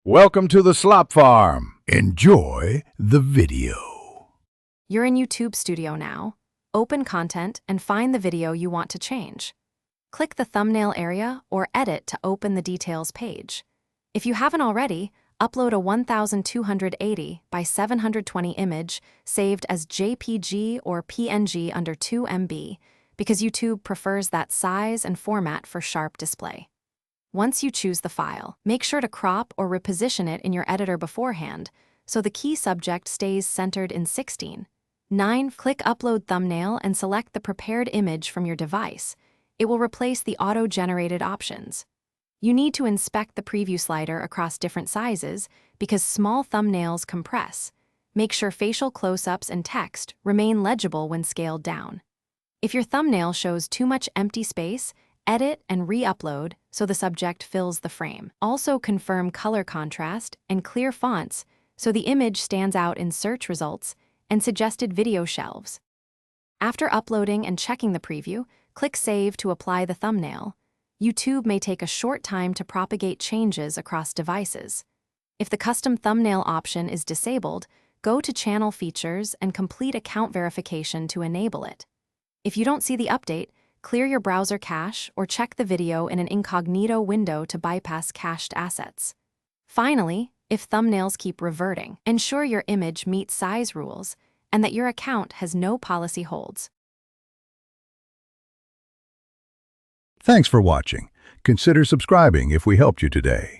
Welcome to the Slop Farm. Enjoy the video. You're in YouTube Studio now. Open Content and find the video you want to change. Click the thumbnail area or Edit to open the Details page. If you haven't already, upload a 1280 by 720 image saved as JPG or PNG under 2 MB because YouTube prefers that size and format for sharp display. Once you choose the file, make sure to crop or reposition it in your editor beforehand so the key subject stays centered in 16:9. Click Upload Thumbnail and select the prepared image from your device. It will replace the auto-generated options. You need to inspect the preview slider across different sizes because small thumbnails compress. Make sure facial close-ups and text remain legible when scaled down. If your thumbnail shows too much empty space, edit and re-upload so the subject fills the frame. Also confirm color contrast and clear fonts so the image stands out in search results and suggested video shelves. After uploading and checking the preview, click Save to apply the thumbnail. YouTube may take a short time to propagate changes across devices. If the custom thumbnail option is disabled, go to Channel Features and complete account verification to enable it. If you don't see the update, clear your browser cache or check the video in an incognito window to bypass cached assets. Finally, if thumbnails keep reverting, ensure your image meets size rules and that your account has no policy holds. Thanks for watching. Consider subscribing if we helped you today.